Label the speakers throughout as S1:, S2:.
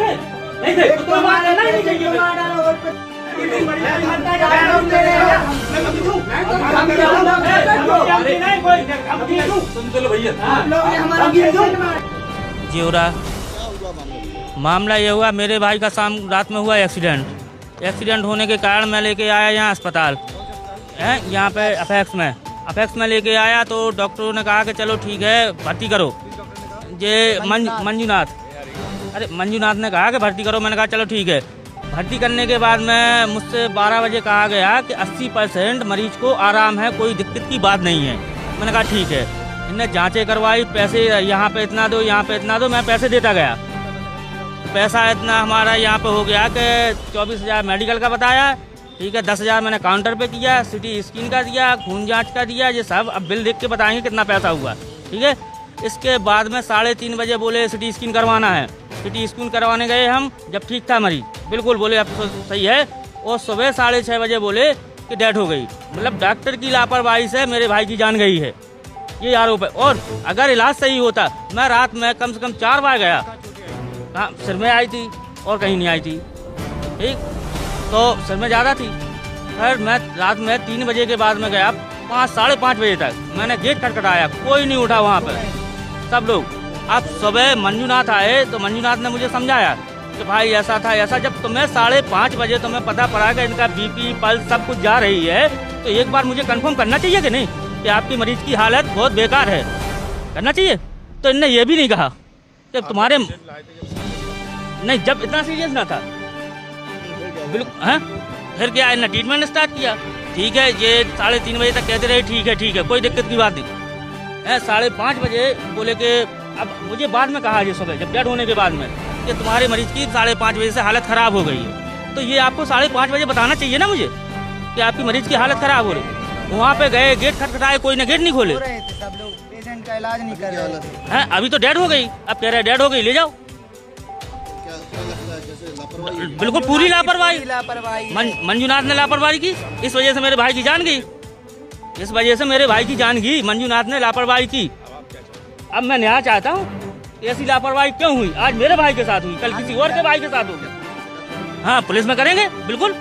S1: नहीं थे तो हमारा नहीं चाहिए
S2: जी हो रहा मामला ये हुआ, मेरे भाई का शाम रात में हुआ एक्सीडेंट होने के कारण मैं लेके आया यहाँ अस्पताल है, यहाँ पे अपेक्स में लेके आया तो डॉक्टरों ने कहा कि चलो ठीक है भर्ती करो। ये मंजूनाथ ने कहा कि भर्ती करो। मैंने कहा चलो ठीक है। भर्ती करने के बाद में मुझसे 12 बजे कहा गया कि 80% मरीज को आराम है, कोई दिक्कत की बात नहीं है। मैंने कहा ठीक है। इनने जांचें करवाई, पैसे यहाँ पे इतना दो, यहाँ पे इतना दो, मैं पैसे देता गया। पैसा इतना हमारा यहाँ पे हो गया कि 24,000 मेडिकल का बताया, ठीक है। 10,000 मैंने काउंटर पे किया, सिटी स्कैन का दिया, खून जांच का दिया, ये सब अब बिल देख के बताएंगे कितना पैसा हुआ, ठीक है। इसके बाद में 3:30 बजे बोले सिटी स्कैन करवाना है। सिटी स्कैन करवाने गए हम, जब ठीक था मरीज, बिल्कुल बोले अब तो सही है, और सुबह 6:30 बजे बोले कि डेथ हो गई। मतलब डॉक्टर की लापरवाही से मेरे भाई की जान गई है, ये आरोप है। और अगर इलाज सही होता, मैं रात में कम से कम 4 बार गया, हाँ सिर में आई थी और कहीं नहीं आई थी, ठीक, तो सिर में ज़्यादा थी। फिर मैं रात में 3 बजे के बाद में गया, 5-5:30 बजे तक मैंने गेट खटखटाया, कोई नहीं उठा वहाँ पर, सब लोग। अब सुबह मंजूनाथ आए तो मंजूनाथ ने मुझे समझाया कि भाई ऐसा था ऐसा। जब तुम्हें 5:30 बजे तुम्हें पता पड़ा कि इनका बीपी पल्स सब कुछ जा रही है, तो एक बार मुझे कंफर्म करना चाहिए कि नहीं कि आपकी मरीज की हालत बहुत बेकार है, करना चाहिए। तो इनने ये भी नहीं कहा कि तुम्हारे नहीं, जब इतना सीरियस ना था बिल्कुल। हाँ, फिर क्या इन्हें ट्रीटमेंट स्टार्ट किया, ठीक है। ये 3:30 बजे तक कहते रहे ठीक है, कोई दिक्कत की बात नहीं। 5:30 बजे बोले कि अब मुझे बाद में कहा, ये सुबह जब डेड होने के बाद में, कि तुम्हारे मरीज की 5:30 बजे से हालत ख़राब हो गई है। तो ये आपको 5:30 बजे बताना चाहिए ना मुझे कि आपकी मरीज की हालत ख़राब हो रही। वहाँ पे गए, गेट खटखटाए, कोई ने गेट नहीं खोले,
S3: सब लोग पेशेंट का इलाज नहीं कर रहे थे।
S2: अभी तो डेड हो गई, अब कह रहे डेड हो गई, ले जाओ। बिल्कुल पूरी लापरवाही। मंजूनाथ ने लापरवाही की, इस वजह से मेरे भाई की जान गई, इस वजह से मेरे भाई की जान गई। मंजूनाथ ने लापरवाही की। अब मैं न्याय चाहता हूँ, ऐसी लापरवाही क्यों हुई? आज मेरे भाई के साथ हुई, कल किसी और के भाई के साथ होगी। हाँ, पुलिस में करेंगे, बिल्कुल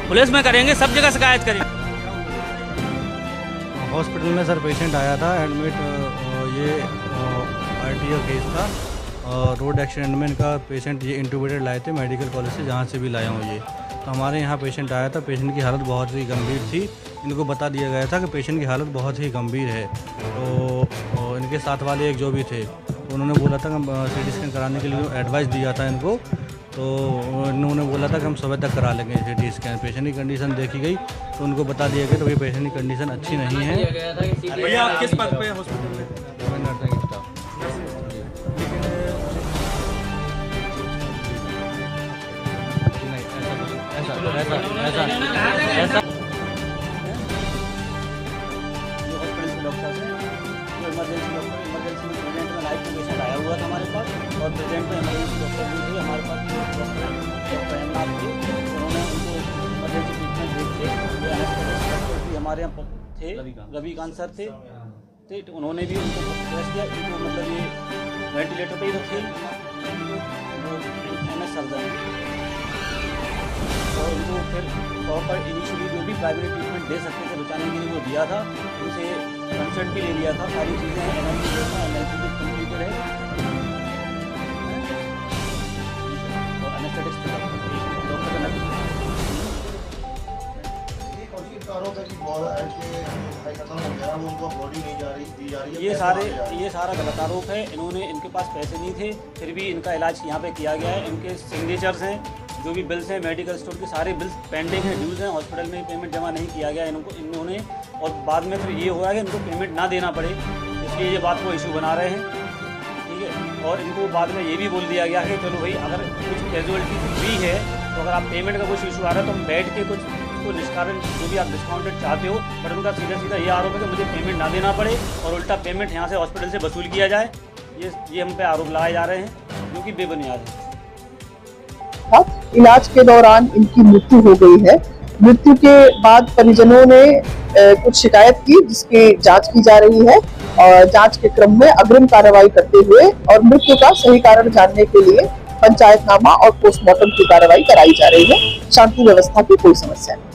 S2: पुलिस में करेंगे, सब जगह शिकायत करेंगे।
S4: हॉस्पिटल में सर पेशेंट आया था एडमिट, ये RTO केस था, रोड एक्सीडेंट में इनका पेशेंट ये इंटूबेटेड लाए थे मेडिकल कॉलेज से, जहाँ से भी लाया हूँ ये। तो हमारे यहाँ पेशेंट आया था, पेशेंट की हालत बहुत ही गंभीर थी। इनको बता दिया गया था कि पेशेंट की हालत बहुत ही गंभीर है। तो इनके साथ वाले एक जो भी थे, तो उन्होंने बोला था कि CT स्कैन कराने के लिए एडवाइस दिया था इनको। तो उन्होंने बोला था कि हम सुबह तक करा लेंगे CT स्कैन। पेशेंट की कंडीशन देखी गई तो उनको बता दिया गया तो भाई पेशेंट की कंडीशन अच्छी नहीं है।
S1: भैया आप किस पद पे हॉस्पिटल में?
S2: ऐसा
S5: इमरजेंसी में प्रेजेंट में लाइफ में पेशेंट आया हुआ था हमारे पास, और प्रेजेंट में इमरजेंसी डॉक्टर भी थे हमारे पास, डॉक्टर एमनाथ थे। उन्होंने उनको इमरजेंसी ट्रीटमेंट देख के डॉक्टर भी हमारे यहाँ थे, रविकांत सर थे, तो उन्होंने भी उनको प्रेस किया। इनको मतलब ये वेंटिलेटर पर ही रखे, वो MS सर्जन, और उनको फिर प्रॉपर इनिशियली जो भी प्राइमरी ट्रीटमेंट दे सकते थे बचाने के लिए वो दिया था। उनसे कंसल्ट भी ले लिया था, सारी चीज़ें NLP भी कम्प्लीटेड है, और एनेस्थेटिक्स ये सारा गलत आरोप है। इन्होंने, इनके पास पैसे नहीं थे, फिर भी इनका इलाज यहाँ पे किया गया है। इनके सिग्नेचर्स हैं, जो भी बिल्स हैं मेडिकल स्टोर के, सारे बिल्स पेंडिंग हैं, ड्यूज़ हैं, हॉस्पिटल में पेमेंट जमा नहीं किया गया इन्होंने। और बाद में फिर ये हुआ है कि इनको पेमेंट ना देना पड़े, इसलिए ये बात को इशू बना रहे हैं, ठीक है। और इनको बाद में ये भी बोल दिया गया है कि चलो भाई अगर कुछ कैजुअलिटी फ्री है तो अगर आप पेमेंट का कुछ इशू आ रहा है तो हम बैठ के कुछ को निष्कारण जो भी आप डिस्काउंटेड चाहते हो, बट उनका सीधा ये आरोप है कि मुझे पेमेंट ना देना पड़े और उल्टा पेमेंट यहाँ से हॉस्पिटल से वसूल किया जाए। ये हम पे आरोप लगाए जा रहे हैं जो कि बेबुनियाद है।
S6: इलाज के दौरान इनकी मृत्यु हो गई है। मृत्यु के बाद परिजनों ने कुछ शिकायत की, जिसकी जांच की जा रही है, और जांच के क्रम में अग्रिम कार्रवाई करते हुए और मृत्यु का सही कारण जानने के लिए पंचायतनामा और पोस्टमार्टम की कार्रवाई कराई जा रही है। शांति व्यवस्था की कोई समस्या नहीं।